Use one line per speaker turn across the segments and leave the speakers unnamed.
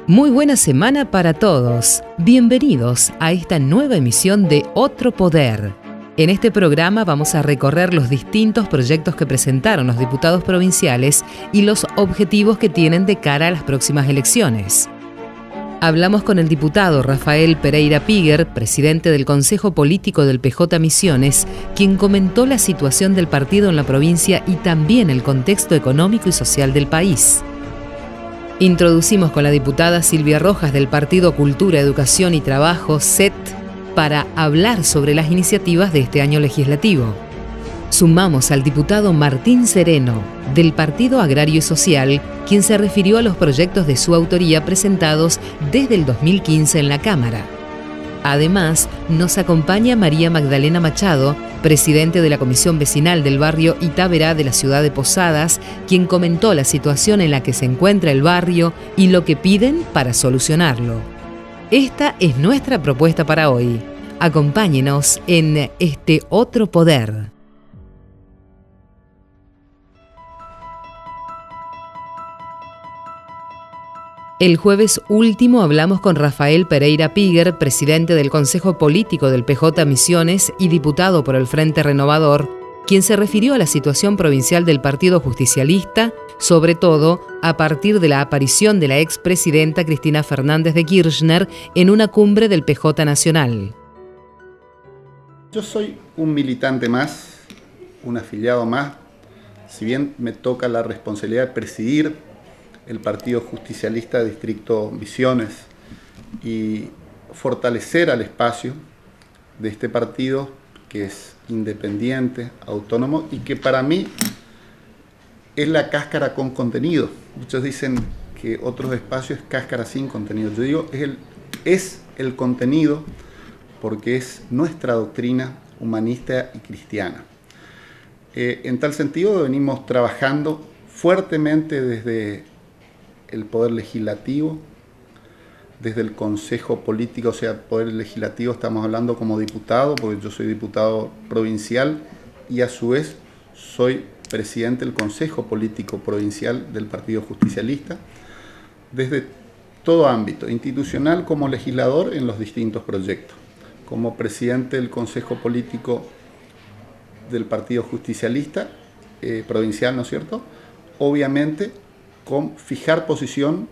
Muy buena semana para todos. Bienvenidos a esta nueva emisión de Otro Poder. En este programa vamos a recorrer los distintos proyectos que presentaron los diputados provinciales y los objetivos que tienen de cara a las próximas elecciones. Hablamos con el diputado Rafael Pereira Piguer, presidente del Consejo Político del PJ Misiones, quien comentó la situación del partido en la provincia y también el contexto económico y social del país. Introducimos con la diputada Silvia Rojas del Partido Cultura, Educación y Trabajo, CET, para hablar sobre las iniciativas de este año legislativo. Sumamos al diputado Martín Sereno, del Partido Agrario y Social, quien se refirió a los proyectos de su autoría presentados desde el 2015 en la Cámara. Además, nos acompaña María Magdalena Machado, presidente de la Comisión Vecinal del barrio Itaberá de la ciudad de Posadas, quien comentó la situación en la que se encuentra el barrio y lo que piden para solucionarlo. Esta es nuestra propuesta para hoy. Acompáñenos en este Otro Poder. El jueves último hablamos con Rafael Pereira Piguer, presidente del Consejo Político del PJ Misiones y diputado por el Frente Renovador, quien se refirió a la situación provincial del Partido Justicialista, sobre todo a partir de la aparición de la expresidenta Cristina Fernández de Kirchner en una cumbre del PJ Nacional.
Yo soy un militante más, un afiliado más, si bien me toca la responsabilidad de presidir el Partido Justicialista Distrito Misiones y fortalecer al espacio de este partido que es independiente, autónomo y que para mí es la cáscara con contenido. Muchos dicen que otros espacios es cáscara sin contenido. Yo digo es el contenido porque es nuestra doctrina humanista y cristiana. En tal sentido venimos trabajando fuertemente desde el Poder Legislativo, desde el Consejo Político, o sea, Poder Legislativo estamos hablando como diputado, porque yo soy diputado provincial y a su vez soy presidente del Consejo Político Provincial del Partido Justicialista, desde todo ámbito, institucional como legislador en los distintos proyectos. Como presidente del Consejo Político del Partido Justicialista provincial, ¿no es cierto? Obviamente, con fijar posición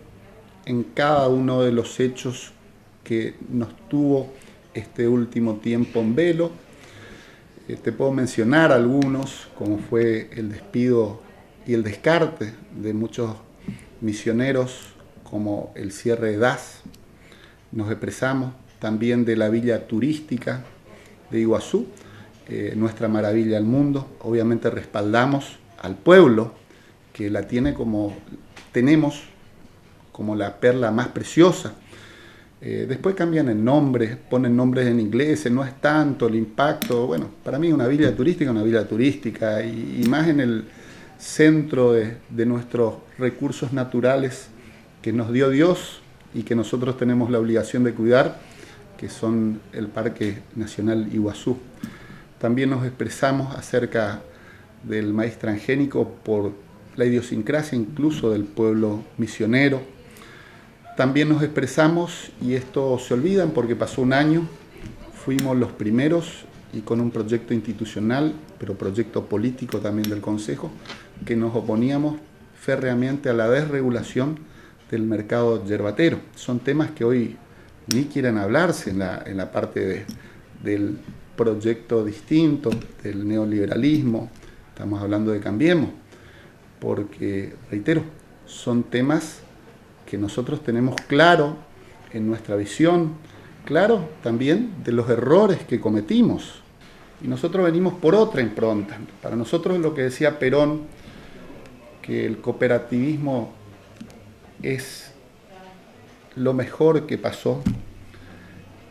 en cada uno de los hechos que nos tuvo este último tiempo en velo. Te puedo mencionar algunos, como fue el despido y el descarte de muchos misioneros, como el cierre de DAS. Nos expresamos también de la villa turística de Iguazú, nuestra maravilla del mundo. Obviamente respaldamos al pueblo, que la tenemos como la perla más preciosa. Después cambian el nombre, ponen nombres en inglés, no es tanto el impacto. Bueno, para mí una villa turística y más en el centro de nuestros recursos naturales que nos dio Dios y que nosotros tenemos la obligación de cuidar, que son el Parque Nacional Iguazú. También nos expresamos acerca del maíz transgénico por la idiosincrasia incluso del pueblo misionero. También nos expresamos, y esto se olvidan porque pasó un año, fuimos los primeros y con un proyecto institucional, pero proyecto político también del Consejo, que nos oponíamos férreamente a la desregulación del mercado yerbatero. Son temas que hoy ni quieren hablarse en la parte del proyecto distinto del neoliberalismo, estamos hablando de Cambiemos, porque, reitero, son temas que nosotros tenemos claro en nuestra visión, claro también de los errores que cometimos. Y nosotros venimos por otra impronta. Para nosotros lo que decía Perón, que el cooperativismo es lo mejor que pasó,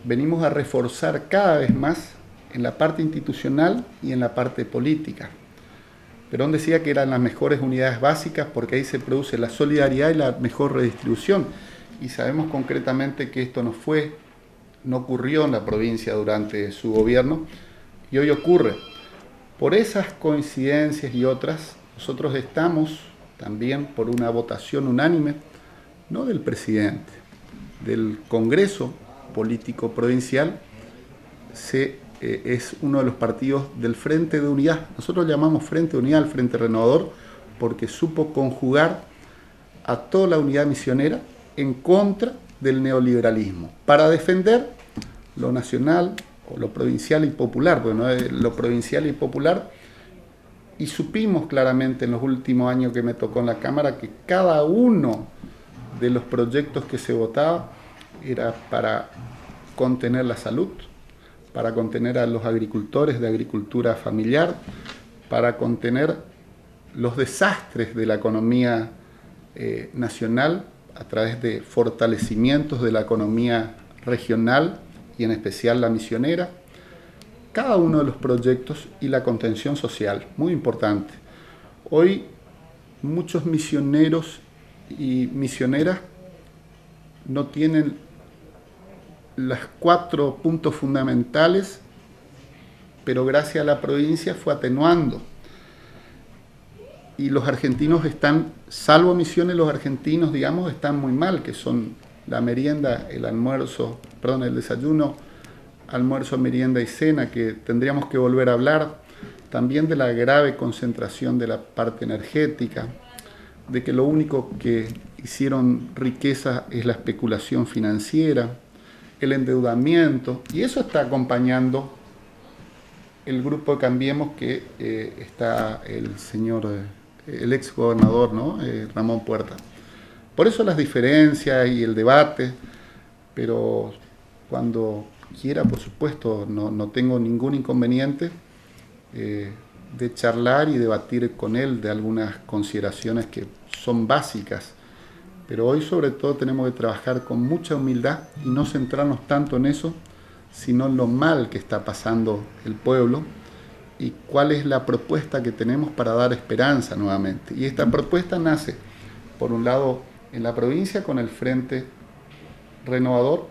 venimos a reforzar cada vez más en la parte institucional y en la parte política. Perón decía que eran las mejores unidades básicas porque ahí se produce la solidaridad y la mejor redistribución. Y sabemos concretamente que esto no ocurrió en la provincia durante su gobierno y hoy ocurre. Por esas coincidencias y otras, nosotros estamos también por una votación unánime, no del presidente, del Congreso Político Provincial, es uno de los partidos del Frente de Unidad. Nosotros llamamos Frente de Unidad al Frente Renovador porque supo conjugar a toda la unidad misionera en contra del neoliberalismo, para defender lo nacional o lo provincial y popular, bueno, lo provincial y popular, y supimos claramente en los últimos años que me tocó en la Cámara que cada uno de los proyectos que se votaba era para contener la salud, para contener a los agricultores de agricultura familiar, para contener los desastres de la economía nacional a través de fortalecimientos de la economía regional y en especial la misionera, cada uno de los proyectos y la contención social, muy importante. Hoy muchos misioneros y misioneras no tienen los 4 puntos fundamentales, pero gracias a la provincia fue atenuando. Y los argentinos están, salvo Misiones, los argentinos, digamos, están muy mal, que son la merienda, el desayuno, almuerzo, merienda y cena, que tendríamos que volver a hablar. También de la grave concentración de la parte energética, de que lo único que hicieron riqueza es la especulación financiera, el endeudamiento, y eso está acompañando el grupo de Cambiemos que está el ex gobernador, ¿no? Ramón Puerta. Por eso las diferencias y el debate, pero cuando quiera, por supuesto, no tengo ningún inconveniente de charlar y debatir con él de algunas consideraciones que son básicas. Pero hoy sobre todo tenemos que trabajar con mucha humildad y no centrarnos tanto en eso, sino en lo mal que está pasando el pueblo y cuál es la propuesta que tenemos para dar esperanza nuevamente. Y esta propuesta nace, por un lado, en la provincia con el Frente Renovador,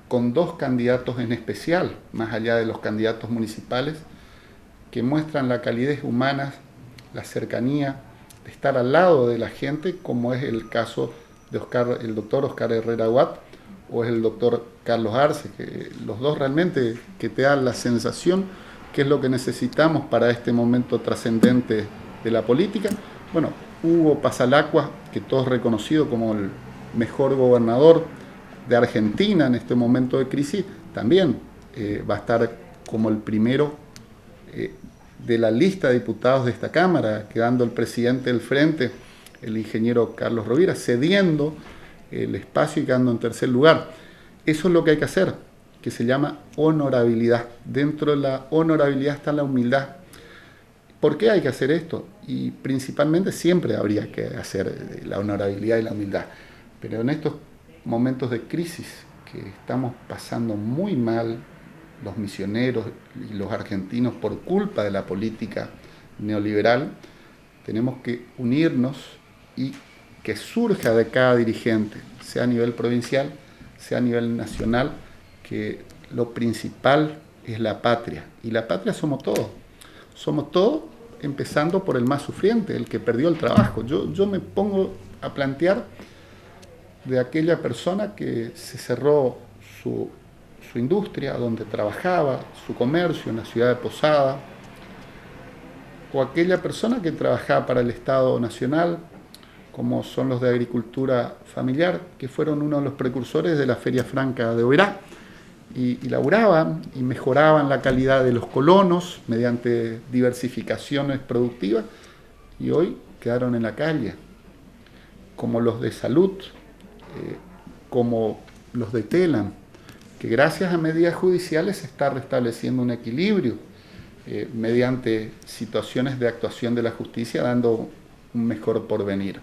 con 2 candidatos en especial, más allá de los candidatos municipales, que muestran la calidez humana, la cercanía, de estar al lado de la gente, como es el caso de el doctor Oscar Herrera Watt o es el doctor Carlos Arce, que los dos realmente que te dan la sensación que es lo que necesitamos para este momento trascendente de la política. Bueno, Hugo Pasalacqua, que todos reconocido como el mejor gobernador de Argentina en este momento de crisis, también va a estar como el primero de la lista de diputados de esta Cámara, quedando el presidente del Frente, el ingeniero Carlos Rovira, cediendo el espacio y quedando en tercer lugar. Eso es lo que hay que hacer, que se llama honorabilidad. Dentro de la honorabilidad está la humildad. ¿Por qué hay que hacer esto? Y principalmente siempre habría que hacer la honorabilidad y la humildad. Pero en estos momentos de crisis que estamos pasando muy mal, los misioneros y los argentinos por culpa de la política neoliberal, tenemos que unirnos y que surja de cada dirigente, sea a nivel provincial, sea a nivel nacional, que lo principal es la patria. Y la patria somos todos. Somos todos, empezando por el más sufriente, el que perdió el trabajo. Yo me pongo a plantear de aquella persona que se cerró su industria, donde trabajaba, su comercio en la ciudad de Posada, o aquella persona que trabajaba para el Estado Nacional, como son los de agricultura familiar, que fueron uno de los precursores de la Feria Franca de Oberá, y laburaban y mejoraban la calidad de los colonos mediante diversificaciones productivas, y hoy quedaron en la calle, como los de salud, como los de Telam, que gracias a medidas judiciales se está restableciendo un equilibrio mediante situaciones de actuación de la justicia, dando un mejor porvenir.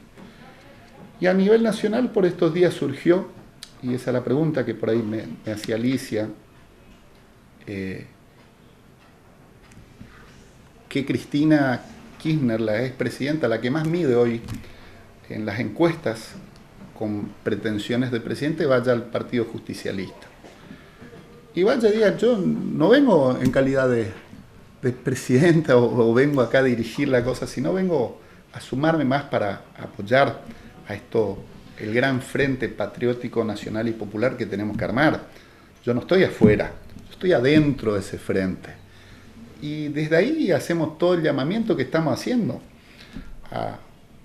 Y a nivel nacional, por estos días surgió, y esa es la pregunta que por ahí me hacía Alicia, que Cristina Kirchner, la expresidenta, la que más mide hoy en las encuestas con pretensiones de presidente, vaya al Partido Justicialista. Y vaya, diga, yo no vengo en calidad de presidenta o vengo acá a dirigir la cosa, sino vengo a sumarme más para apoyar a esto, el gran frente patriótico, nacional y popular que tenemos que armar. Yo no estoy afuera, yo estoy adentro de ese frente. Y desde ahí hacemos todo el llamamiento que estamos haciendo a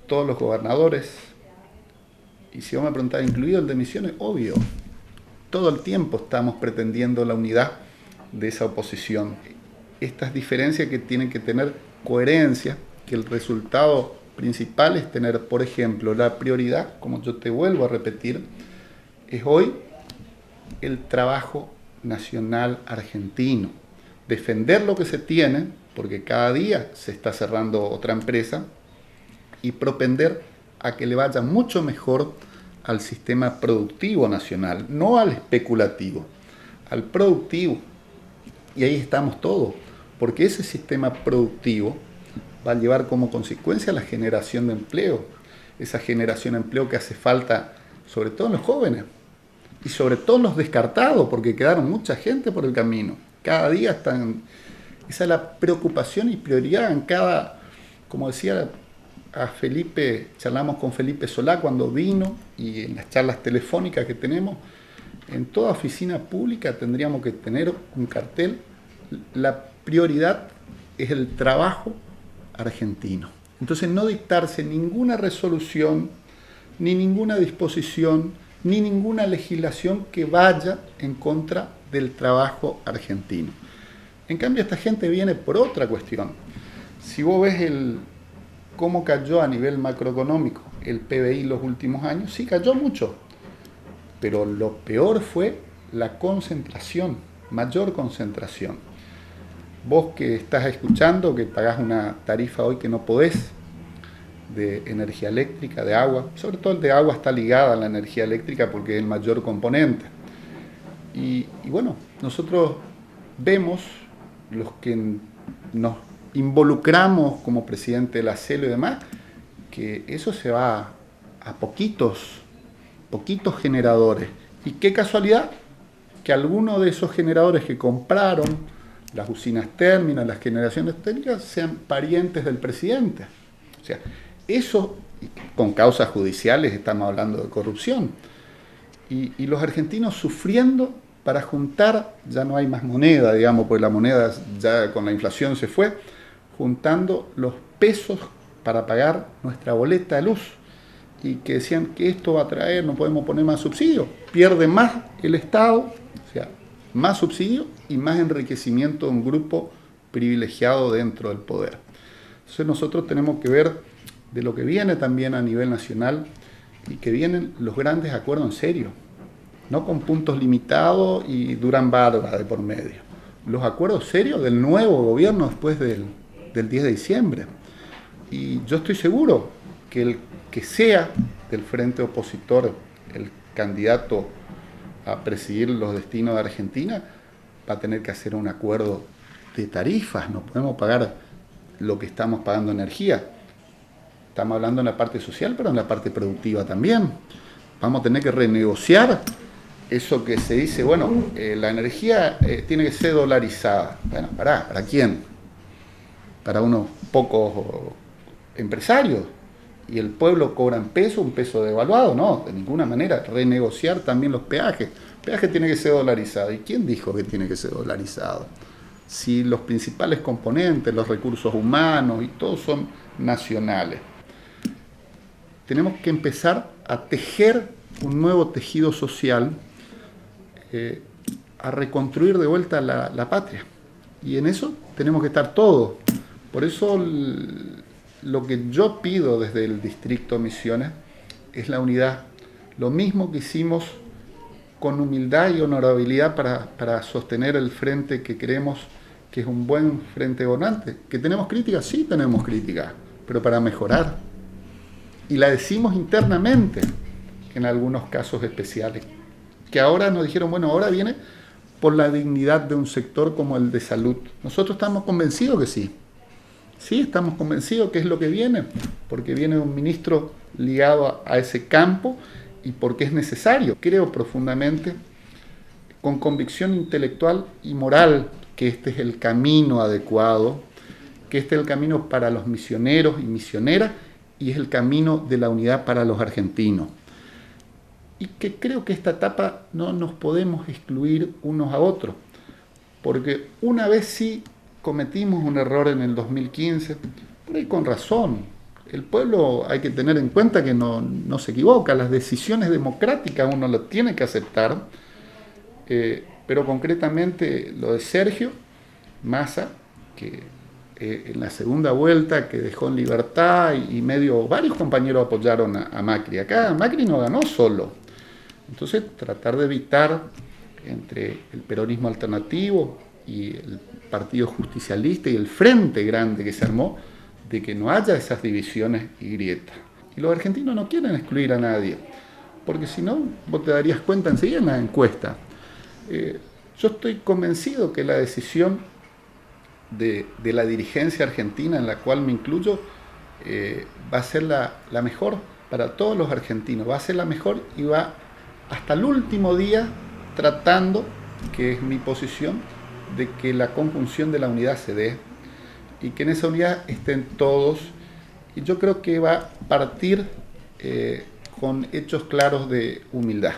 todos los gobernadores. Y si vos me preguntás, incluido el de Misiones, obvio, todo el tiempo estamos pretendiendo la unidad de esa oposición. Estas diferencias que tienen que tener coherencia, que el resultado principal es tener, por ejemplo, la prioridad, como yo te vuelvo a repetir, es hoy el trabajo nacional argentino. Defender lo que se tiene, porque cada día se está cerrando otra empresa, y propender a que le vaya mucho mejor al sistema productivo nacional, no al especulativo, al productivo. Y ahí estamos todos, porque ese sistema productivo va a llevar como consecuencia la generación de empleo, esa generación de empleo que hace falta sobre todo en los jóvenes y sobre todo en los descartados, porque quedaron mucha gente por el camino. Cada día están, esa es la preocupación y prioridad en cada, como decía a Felipe, charlamos con Felipe Solá cuando vino, y en las charlas telefónicas que tenemos, en toda oficina pública tendríamos que tener un cartel: la prioridad es el trabajo argentino. Entonces no dictarse ninguna resolución, ni ninguna disposición, ni ninguna legislación que vaya en contra del trabajo argentino. En cambio, esta gente viene por otra cuestión. Si vos ves cómo cayó a nivel macroeconómico el PBI los últimos años, sí cayó mucho, pero lo peor fue la concentración, mayor concentración. Vos que estás escuchando, que pagás una tarifa hoy que no podés, de energía eléctrica, de agua, sobre todo el de agua está ligada a la energía eléctrica porque es el mayor componente. Y bueno, nosotros vemos, los que nos involucramos como presidente de la CELO y demás, que eso se va a poquitos generadores. Y qué casualidad que algunos de esos generadores que compraron las usinas térmicas, las generaciones térmicas, sean parientes del presidente. O sea, eso, con causas judiciales, estamos hablando de corrupción. Y los argentinos sufriendo para juntar, ya no hay más moneda, digamos, porque la moneda ya con la inflación se fue, juntando los pesos para pagar nuestra boleta de luz. Y que decían que esto va a traer, no podemos poner más subsidio. Pierde más el Estado, o sea, más subsidio y más enriquecimiento de un grupo privilegiado dentro del poder. Entonces nosotros tenemos que ver de lo que viene también a nivel nacional, y que vienen los grandes acuerdos en serio, no con puntos limitados y Durán Barba de por medio. Los acuerdos serios del nuevo gobierno después del 10 de diciembre. Y yo estoy seguro que el que sea del frente opositor el candidato a presidir los destinos de Argentina, va a tener que hacer un acuerdo de tarifas. No podemos pagar lo que estamos pagando energía. Estamos hablando en la parte social, pero en la parte productiva también. Vamos a tener que renegociar eso que se dice, bueno, la energía tiene que ser dolarizada. Bueno, ¿para quién? Para unos pocos empresarios. Y el pueblo cobra en peso, un peso devaluado. No, de ninguna manera. Renegociar también los peajes. El peaje tiene que ser dolarizado. ¿Y quién dijo que tiene que ser dolarizado? Si los principales componentes, los recursos humanos y todos son nacionales. Tenemos que empezar a tejer un nuevo tejido social a reconstruir de vuelta la patria. Y en eso tenemos que estar todos. Por eso lo que yo pido desde el Distrito Misiones es la unidad. Lo mismo que hicimos con humildad y honorabilidad para sostener el frente que creemos que es un buen frente gobernante. ¿Que tenemos críticas? Sí tenemos críticas, pero para mejorar. Y la decimos internamente en algunos casos especiales. Que ahora nos dijeron, bueno, ahora viene por la dignidad de un sector como el de salud. Nosotros estamos convencidos que sí. Sí, estamos convencidos que es lo que viene, porque viene un ministro ligado a ese campo y porque es necesario. Creo profundamente, con convicción intelectual y moral, que este es el camino adecuado, que este es el camino para los misioneros y misioneras y es el camino de la unidad para los argentinos. Y que creo que esta etapa no nos podemos excluir unos a otros, porque una vez sí cometimos un error en el 2015, por ahí con razón. El pueblo hay que tener en cuenta que no se equivoca, las decisiones democráticas uno las tiene que aceptar, pero concretamente lo de Sergio Massa, que en la segunda vuelta que dejó en libertad y varios compañeros apoyaron a Macri. Acá Macri no ganó solo. Entonces tratar de evitar entre el peronismo alternativo y el Partido Justicialista y el frente grande que se armó, de que no haya esas divisiones y grietas. Y los argentinos no quieren excluir a nadie, porque si no, vos te darías cuenta enseguida en la encuesta. Yo estoy convencido que la decisión de la dirigencia argentina, en la cual me incluyo, va a ser la mejor para todos los argentinos, va a ser la mejor y va hasta el último día tratando, que es mi posición, de que la conjunción de la unidad se dé y que en esa unidad estén todos. Y yo creo que va a partir con hechos claros de humildad.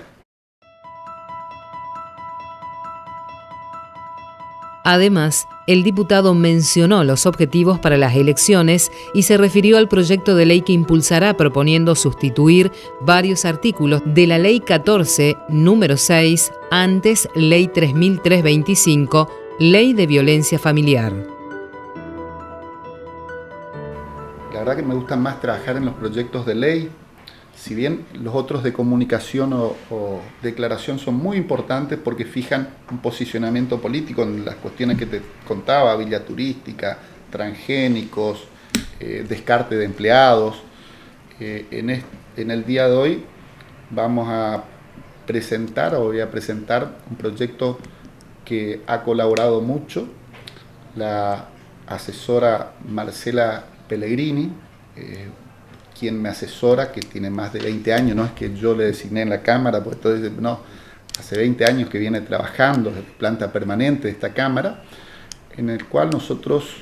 Además, el diputado mencionó los objetivos para las elecciones y se refirió al proyecto de ley que impulsará proponiendo sustituir varios artículos de la Ley 14, número 6, antes Ley 3325, Ley de Violencia Familiar.
La verdad que me gusta más trabajar en los proyectos de ley, si bien los otros de comunicación o declaración son muy importantes porque fijan un posicionamiento político en las cuestiones que te contaba, villa turística, transgénicos, descarte de empleados. En el día de hoy voy a presentar un proyecto que ha colaborado mucho la asesora Marcela Pellegrini, quien me asesora, que tiene más de 20 años, no es que yo le designé en la Cámara, porque entonces, no, hace 20 años que viene trabajando en planta permanente de esta Cámara, en el cual nosotros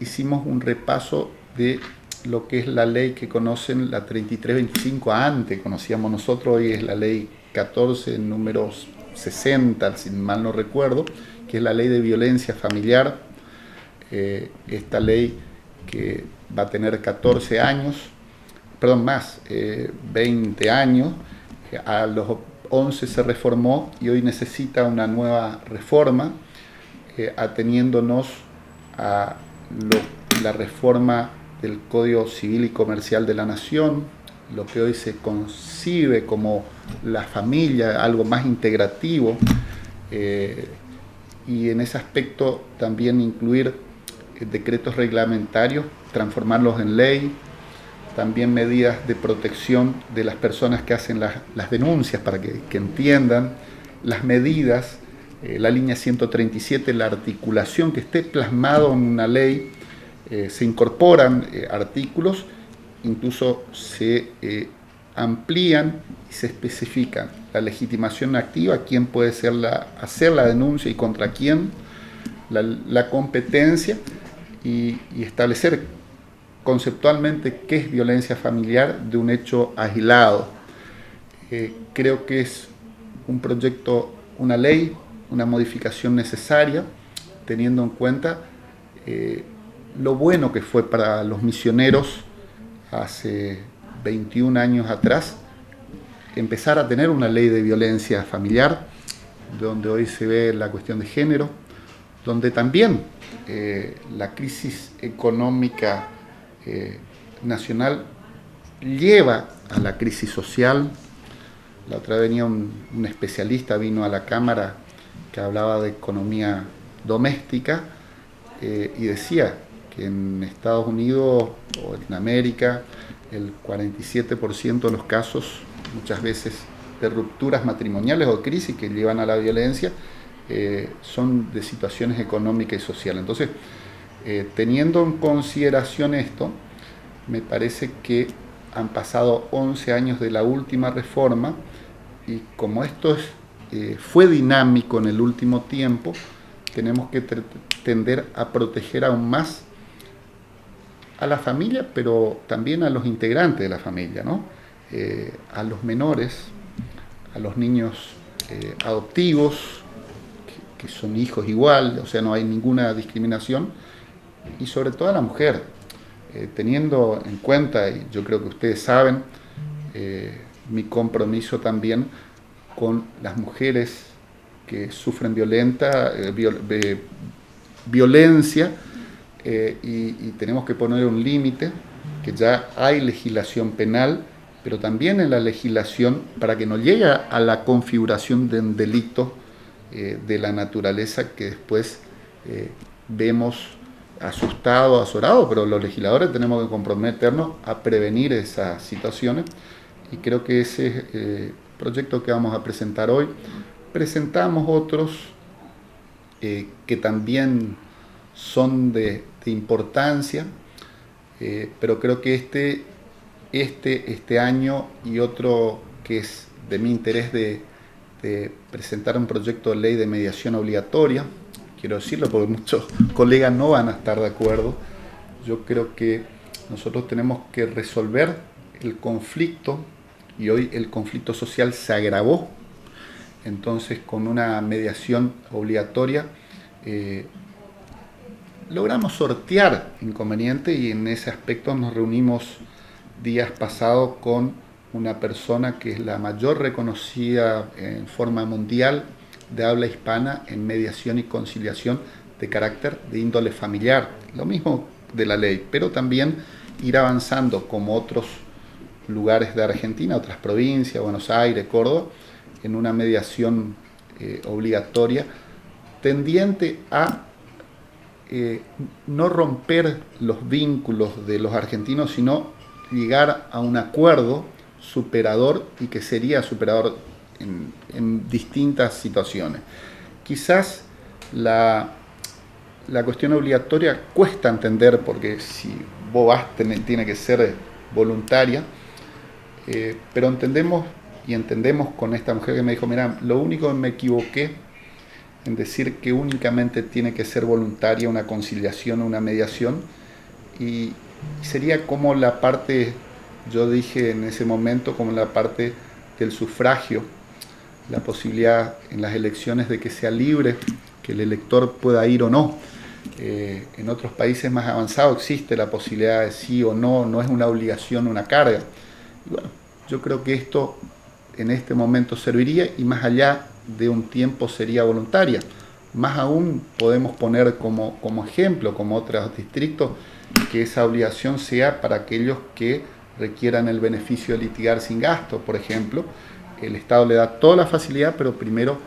hicimos un repaso de lo que es la ley que conocen, la 3325, antes conocíamos nosotros, hoy es la ley 14, número 60, si mal no recuerdo, que es la ley de violencia familiar. Esta ley que va a tener 14 años, perdón, más, 20 años, a los 11 se reformó y hoy necesita una nueva reforma, ateniéndonos a la reforma del Código Civil y Comercial de la Nación, lo que hoy se concibe como la familia, algo más integrativo, y en ese aspecto también incluir decretos reglamentarios, transformarlos en ley, también medidas de protección de las personas que hacen las denuncias para que entiendan las medidas, la línea 137, la articulación que esté plasmado en una ley, se incorporan artículos, incluso se amplían y se especifican la legitimación activa, quién puede hacer la denuncia y contra quién, la competencia, y establecer conceptualmente qué es violencia familiar de un hecho aislado. Creo que es un proyecto, una ley, una modificación necesaria, teniendo en cuenta lo bueno que fue para los misioneros hace 21 años atrás empezar a tener una ley de violencia familiar, donde hoy se ve la cuestión de género, donde también la crisis económica nacional lleva a la crisis social. La otra vez venía un especialista, vino a la Cámara, que hablaba de economía doméstica y decía que en Estados Unidos o en América el 47% de los casos, muchas veces de rupturas matrimoniales o crisis que llevan a la violencia, son de situaciones económicas y sociales. Entonces, teniendo en consideración esto, me parece que han pasado 11 años de la última reforma y como esto fue dinámico en el último tiempo, tenemos que tender a proteger aún más a la familia, pero también a los integrantes de la familia, ¿no? A los menores, a los niños adoptivos, que son hijos igual, o sea, no hay ninguna discriminación, y sobre todo a la mujer, teniendo en cuenta, y yo creo que ustedes saben, mi compromiso también con las mujeres que sufren violencia, y tenemos que poner un límite, que ya hay legislación penal, pero también en la legislación para que no llegue a la configuración de un delito de la naturaleza que después vemos asustado, azorado, pero los legisladores tenemos que comprometernos a prevenir esas situaciones y creo que ese proyecto que vamos a presentar hoy, presentamos otros que también son de importancia, pero creo que este año y otro que es de mi interés de presentar un proyecto de ley de mediación obligatoria, quiero decirlo porque muchos colegas no van a estar de acuerdo. Yo creo que nosotros tenemos que resolver el conflicto y hoy el conflicto social se agravó, entonces con una mediación obligatoria logramos sortear inconvenientes y en ese aspecto nos reunimos días pasados con una persona que es la mayor reconocida en forma mundial de habla hispana en mediación y conciliación de carácter de índole familiar, lo mismo de la ley, pero también ir avanzando como otros lugares de Argentina, otras provincias, Buenos Aires, Córdoba, en una mediación obligatoria tendiente a no romper los vínculos de los argentinos, sino llegar a un acuerdo superador y que sería superador en distintas situaciones. Quizás la cuestión obligatoria cuesta entender porque si vos vas tiene que ser voluntaria, pero entendemos con esta mujer que me dijo, mira, lo único que me equivoqué en decir que únicamente tiene que ser voluntaria una conciliación o una mediación y sería como la parte, yo dije en ese momento, como la parte del sufragio, la posibilidad en las elecciones de que sea libre, que el elector pueda ir o no. En otros países más avanzados existe la posibilidad de sí o no, no es una obligación, una carga. Y bueno, yo creo que esto en este momento serviría y más allá de un tiempo sería voluntaria. Más aún podemos poner como ejemplo, como otros distritos, que esa obligación sea para aquellos que requieran el beneficio de litigar sin gasto, por ejemplo. El Estado le da toda la facilidad, pero primero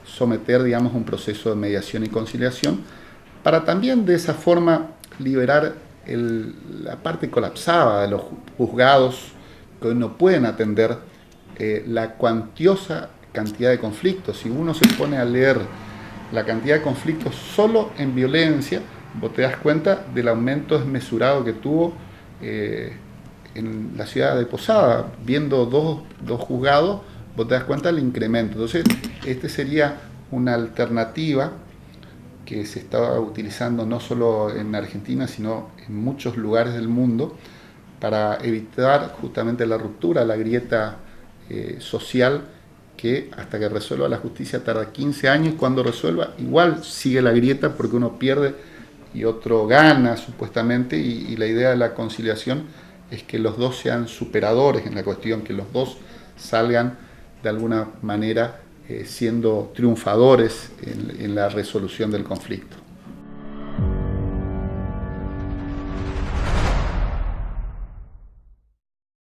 someter, digamos, un proceso de mediación y conciliación, para también de esa forma liberar la parte colapsada de los juzgados que hoy no pueden atender la cuantiosa cantidad de conflictos. Si uno se pone a leer la cantidad de conflictos solo en violencia, vos te das cuenta del aumento desmesurado que tuvo en la ciudad de Posada, viendo dos juzgados, vos te das cuenta del incremento. Entonces, este sería una alternativa que se está utilizando no solo en Argentina, sino en muchos lugares del mundo, para evitar justamente la ruptura, la grieta social, que hasta que resuelva la justicia tarda 15 años, y cuando resuelva igual sigue la grieta porque uno pierde y otro gana supuestamente, y la idea de la conciliación es que los dos sean superadores en la cuestión, que los dos salgan de alguna manera siendo triunfadores en la resolución del conflicto.